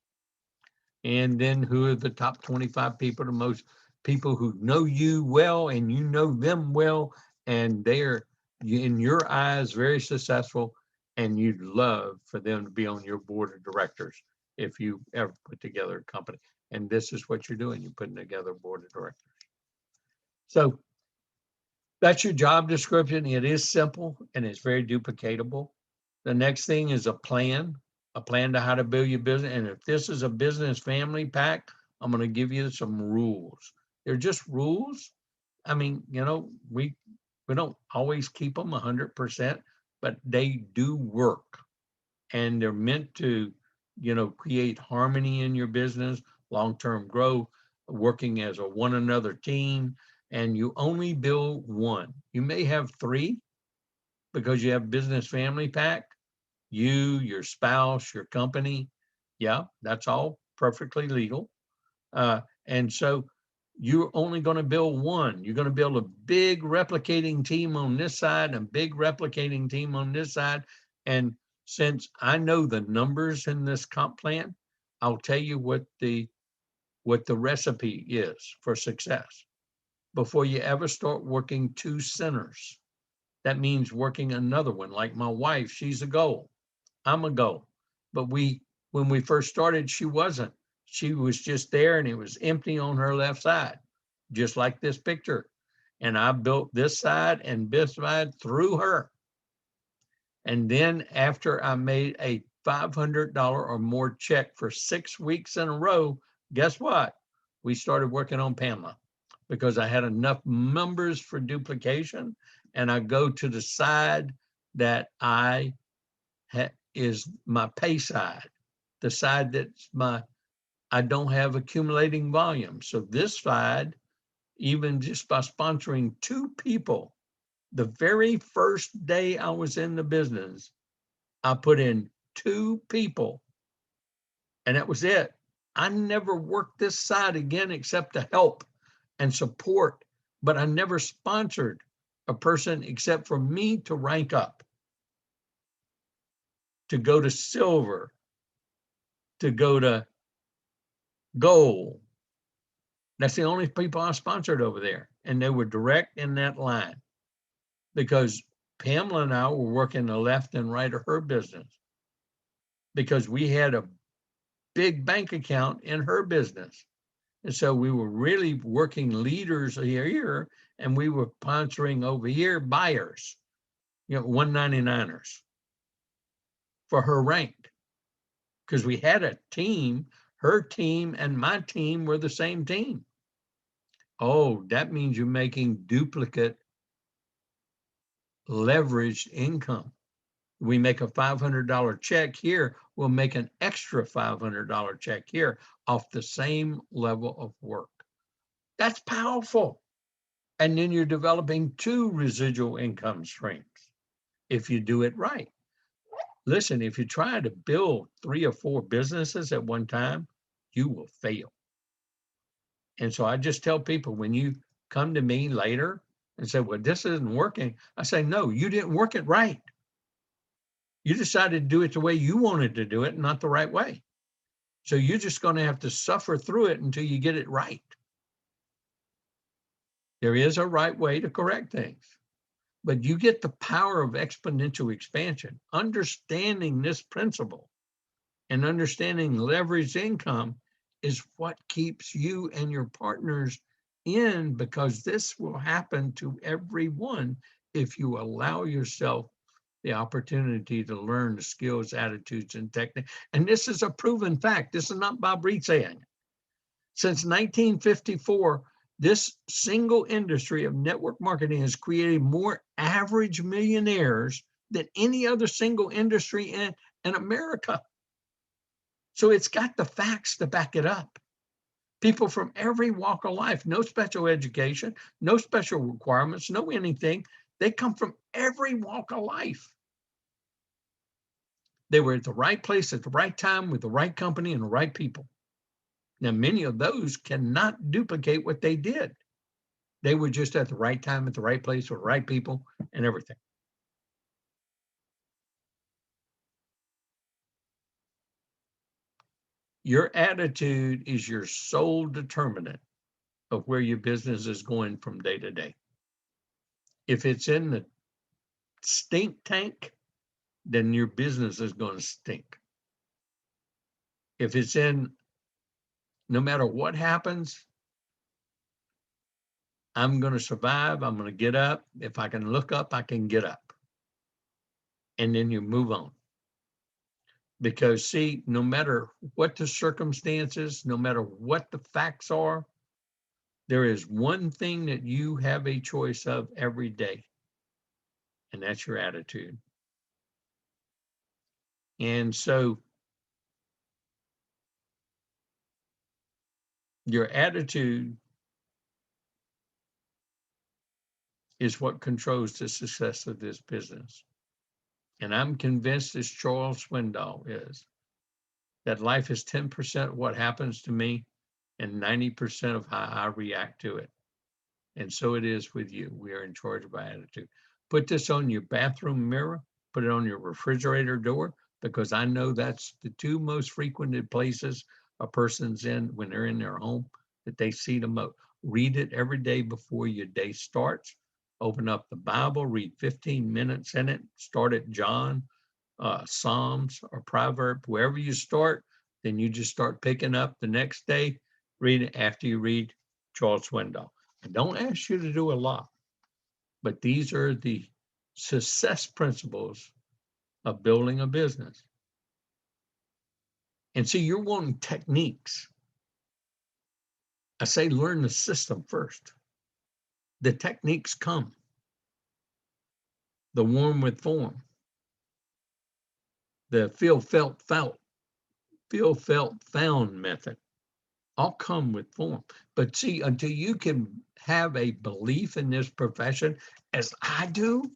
And then who are the top 25 people, the most people who know you well and you know them well, and they're in your eyes very successful, and you'd love for them to be on your board of directors if you ever put together a company. And this is what you're doing. You're putting together a board of directors. So that's your job description. It is simple and it's very duplicatable. The next thing is a plan to how to build your business. And if this is a business family pack, I'm going to give you some rules. They're just rules. I mean, we don't always keep them 100%, but they do work. And they're meant to, create harmony in your business, long-term growth, working as a one another team. And you only build one. You may have 3 because you have business family pack, you, your spouse, your company. Yeah, that's all perfectly legal. And so you're only going to build one. You're going to build a big replicating team on this side and a big replicating team on this side. And since I know the numbers in this comp plan, I'll tell you what the recipe is for success. Before you ever start working 2 centers, that means working another one. Like my wife, she's a goal. I'm a goal. But when we first started, she wasn't. She was just there and it was empty on her left side, just like this picture. And I built this side and this side through her. And then after I made a $500 or more check for 6 weeks in a row, guess what? We started working on Pamela, because I had enough numbers for duplication, and I go to the side that is my pay side, the side that's I don't have accumulating volume. So this side, even just by sponsoring 2 people, the very first day I was in the business, I put in 2 people, and that was it. I never worked this side again except to help. and support, but I never sponsored a person except for me to rank up, to go to silver, to go to gold. That's the only people I sponsored over there. And they were direct in that line because Pamela and I were working the left and right of her business because we had a big bank account in her business. And so we were really working leaders here, and we were sponsoring over here buyers, 199ers for her rank. Because we had a team, her team and my team were the same team. Oh, that means you're making duplicate leveraged income. We make a $500 check here, we'll make an extra $500 check here off the same level of work. That's powerful. And then you're developing 2 residual income streams if you do it right. Listen, if you try to build 3 or 4 businesses at one time, you will fail. And so I just tell people, when you come to me later and say, well, this isn't working, I say, no, you didn't work it right. You decided to do it the way you wanted to do it, not the right way. So you're just going to have to suffer through it until you get it right. There is a right way to correct things, but you get the power of exponential expansion. Understanding this principle and understanding leveraged income is what keeps you and your partners in, because this will happen to everyone if you allow yourself the opportunity to learn the skills, attitudes, and technique. And this is a proven fact. This is not Bob Reid saying it. Since 1954, this single industry of network marketing has created more average millionaires than any other single industry in America. So it's got the facts to back it up. People from every walk of life, no special education, no special requirements, no anything. They come from every walk of life. They were at the right place at the right time with the right company and the right people. Now, many of those cannot duplicate what they did. They were just at the right time, at the right place with the right people and everything. Your attitude is your sole determinant of where your business is going from day to day. If it's in the stink tank, then your business is going to stink. If it's in, no matter what happens, I'm going to survive, I'm going to get up. If I can look up, I can get up. And then you move on. Because see, no matter what the circumstances, no matter what the facts are, there is one thing that you have a choice of every day, and that's your attitude. And so your attitude is what controls the success of this business. And I'm convinced, as Charles Swindoll is, that life is 10% what happens to me and 90% of how I react to it. And so it is with you. We are in charge of our attitude. Put this on your bathroom mirror, put it on your refrigerator door, because I know that's the 2 most frequented places a person's in when they're in their home that they see the most. Read it every day before your day starts. Open up the Bible, read 15 minutes in it, start at John, Psalms or Proverbs, wherever you start, then you just start picking up the next day, read it after you read Charles Swindoll. I don't ask you to do a lot, but these are the success principles of building a business. And so you're wanting techniques. I say learn the system first. The techniques come. The warm with form. The feel, felt, found method all come with form. But see, until you can have a belief in this profession, as I do,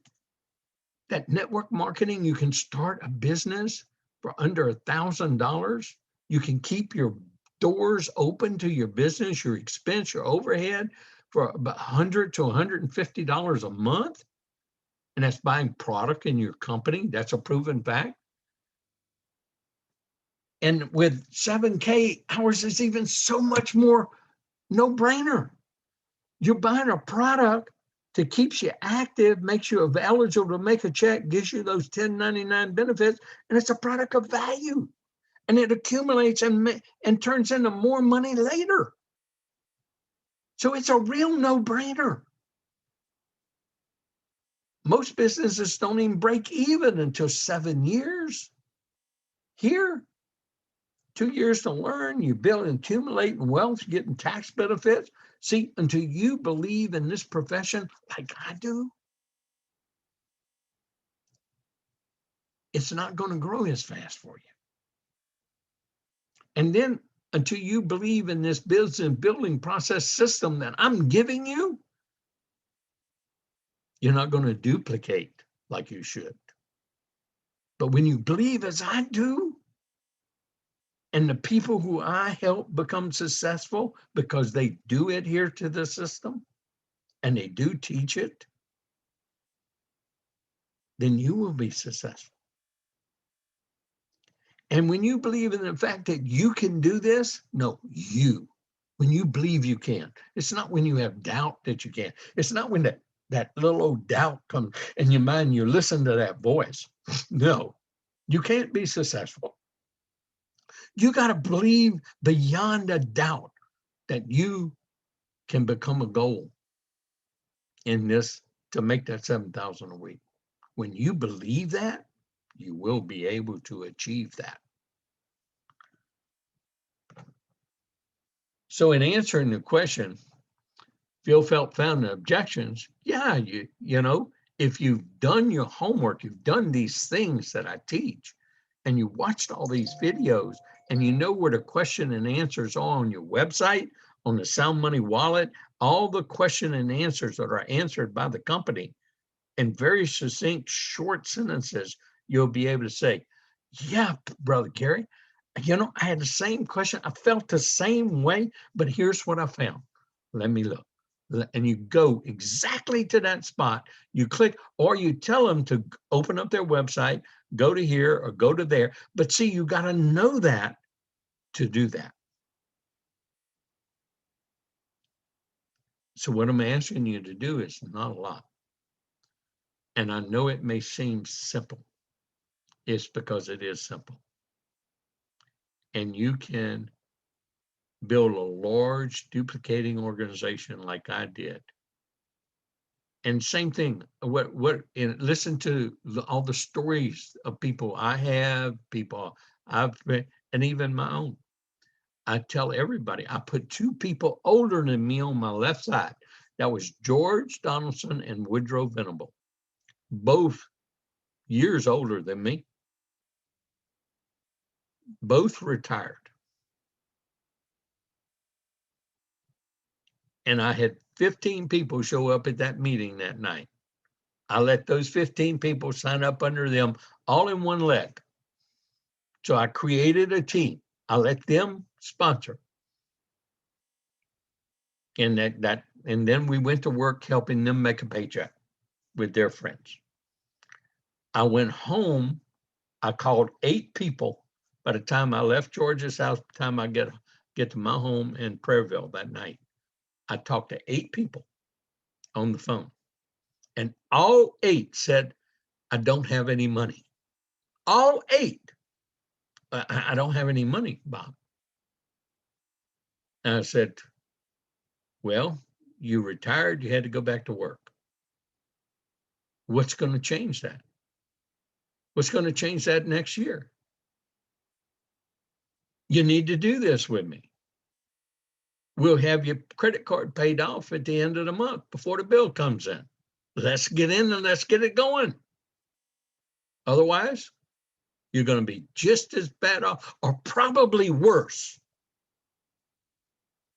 that network marketing, you can start a business for under $1,000. You can keep your doors open to your business, your expense, your overhead, for about $100 to $150 a month. And that's buying product in your company. That's a proven fact. And with 7K hours, it's even so much more no-brainer. You're buying a product that keeps you active, makes you eligible to make a check, gives you those 1099 benefits, and it's a product of value. And it accumulates and turns into more money later. So it's a real no-brainer. Most businesses don't even break even until 7 years. Here, 2 years to learn, you build and accumulate wealth, getting tax benefits. See, until you believe in this profession like I do, it's not going to grow as fast for you. And then until you believe in this business building process system that I'm giving you, you're not going to duplicate like you should. But when you believe as I do, and the people who I help become successful because they do adhere to the system and they do teach it, then you will be successful. And when you believe in the fact that you can do this, no, when you believe you can, it's not when you have doubt that you can. It's not when that little old doubt comes in your mind, you listen to that voice. No, you can't be successful. You got to believe beyond a doubt that you can become a goal in this to make that 7,000 a week. When you believe that, you will be able to achieve that. So in answering the question, Phil Felt found the objections. Yeah, you know, if you've done your homework, you've done these things that I teach, and you watched all these videos, and you know where the question and answers are on your website, on the Sound Money wallet, all the question and answers that are answered by the company in very succinct, short sentences, you'll be able to say, yeah, Brother Gary, you know, I had the same question. I felt the same way, but here's what I found. Let me look. And you go exactly to that spot. You click, or you tell them to open up their website, go to here or go to there. But see, you got to know that to do that. So what I'm asking you to do is not a lot. And I know it may seem simple. It's because it is simple. And you can build a large duplicating organization like I did. And same thing, listen to all the stories of people I have, people I've met, and even my own. I tell everybody, I put two people older than me on my left side. That was George Donaldson and Woodrow Venable, both years older than me, both retired. And I had 15 people show up at that meeting that night. I let those 15 people sign up under them all in one leg. So I created a team. I let them sponsor. And and then we went to work helping them make a paycheck with their friends. I went home. I called 8 people. By the time I left George's house, by the time I get to my home in Prairieville that night, I talked to 8 people on the phone. And all 8 said, I don't have any money. All 8. I don't have any money, Bob. And I said, well, you retired, you had to go back to work. What's going to change that? What's going to change that next year? You need to do this with me. We'll have your credit card paid off at the end of the month before the bill comes in. Let's get in and let's get it going. Otherwise, you're going to be just as bad off or probably worse,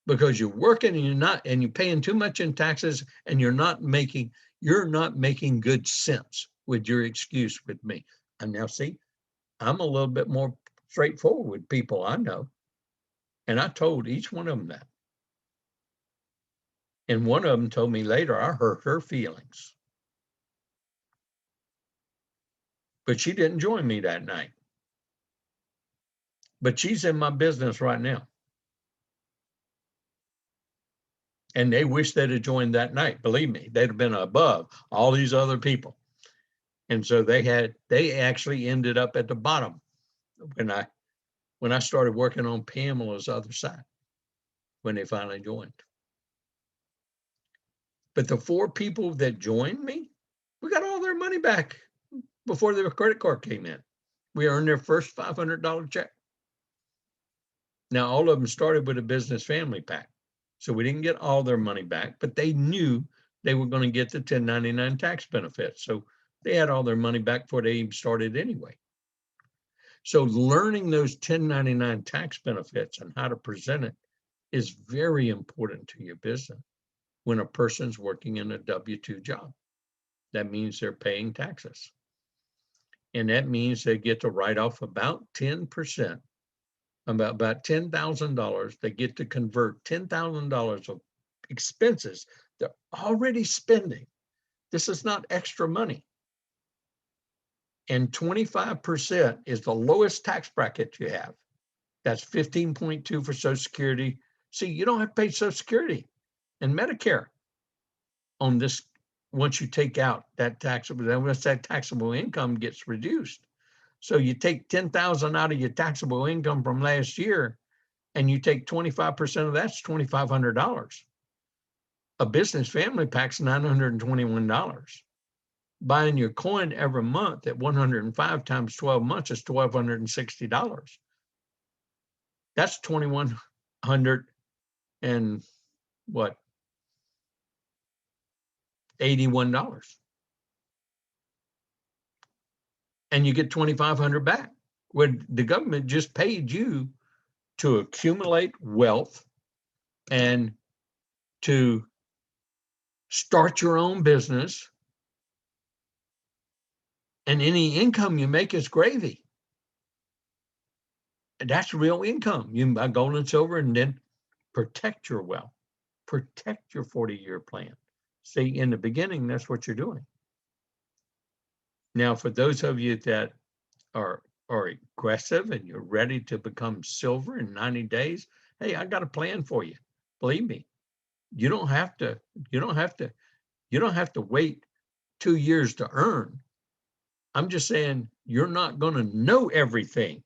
because you're working and you're paying too much in taxes, and you're not making good sense with your excuse with me. And now see, I'm a little bit more straightforward with people I know. And I told each one of them that. And one of them told me later, I hurt her feelings. But she didn't join me that night. But she's in my business right now. And they wish they'd have joined that night. Believe me, they'd have been above all these other people. And so they actually ended up at the bottom when I started working on Pamela's other side, when they finally joined. But the 4 people that joined me, we got all their money back before their credit card came in. We earned their first $500 check. Now, all of them started with a business family pack. So we didn't get all their money back, but they knew they were going to get the 1099 tax benefits. So they had all their money back before they even started anyway. So learning those 1099 tax benefits and how to present it is very important to your business when a person's working in a W-2 job. That means they're paying taxes. And that means they get to write off about 10%, about $10,000. They get to convert $10,000 of expenses they're already spending. This is not extra money. And 25% is the lowest tax bracket you have. That's 15.2 for Social Security. See, you don't have to pay Social Security and Medicare on this once you take out that taxable, then once that taxable income gets reduced. So you take 10,000 out of your taxable income from last year, and you take 25% of that's $2,500. A business family pack's $921. Buying your coin every month at 105 times 12 months is $1,260. That's $2,100 and what? $81. And you get $2,500 back. When the government just paid you to accumulate wealth and to start your own business, and any income you make is gravy. And that's real income. You buy gold and silver and then protect your wealth, protect your 40-year plan. See, in the beginning, that's what you're doing. Now, for those of you that are aggressive and you're ready to become silver in 90 days, hey, I got a plan for you. Believe me, you don't have to wait 2 years to earn. I'm just saying you're not going to know everything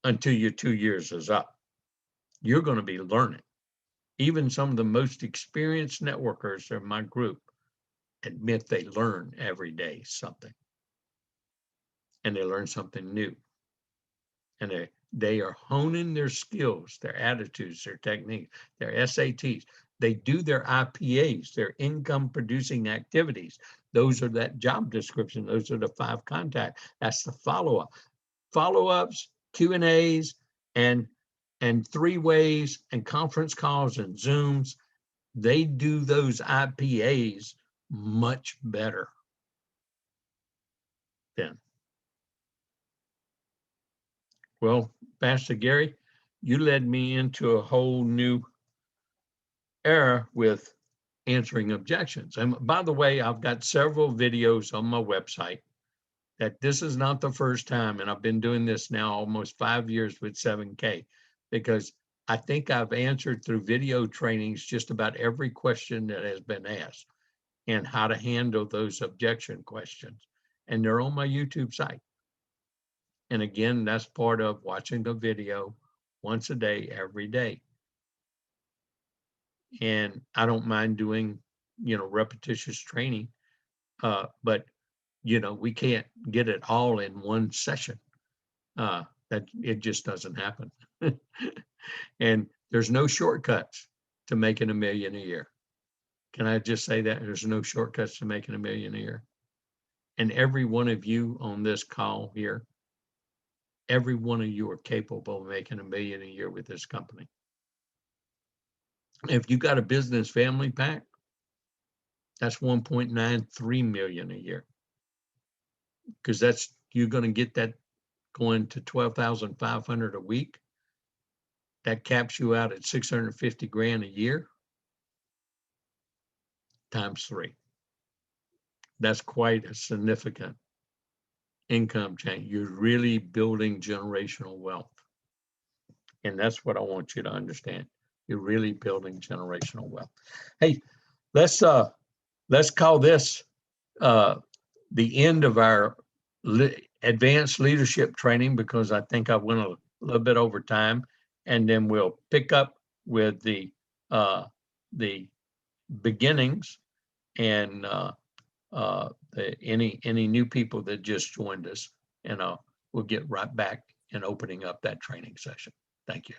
until your 2 years is up. You're going to be learning. Even some of the most experienced networkers in my group admit they learn every day something. And they learn something new. And they are honing their skills, their attitudes, their techniques, their SATs. They do their IPAs, their income producing activities. Those are that job description. Those are the 5 contacts. That's the follow-up. Follow-ups, Q&As, and 3-ways and conference calls and Zooms. They do those IPAs much better then. Well, Pastor Gary, you led me into a whole new era with answering objections. And by the way, I've got several videos on my website that this is not the first time, and I've been doing this now almost 5 years with 7K, because I think I've answered through video trainings just about every question that has been asked and how to handle those objection questions. And they're on my YouTube site. And again, that's part of watching the video once a day, every day. And I don't mind doing, repetitious training, but, we can't get it all in one session. That it just doesn't happen. And there's no shortcuts to making $1 million a year. Can I just say that? There's no shortcuts to making $1 million a year. And every one of you on this call here, every one of you are capable of making $1 million a year with this company. If you got a business family pack, that's 1.93 million a year. Because you're going to get that going to 12,500 a week. That caps you out at 650 grand a year. times 3. That's quite a significant income change. You're really building generational wealth. And that's what I want you to understand. You're really building generational wealth. Hey, let's call this the end of our advanced leadership training, because I think I went a little bit over time, and then we'll pick up with the beginnings and any new people that just joined us, and we'll get right back in opening up that training session. Thank you.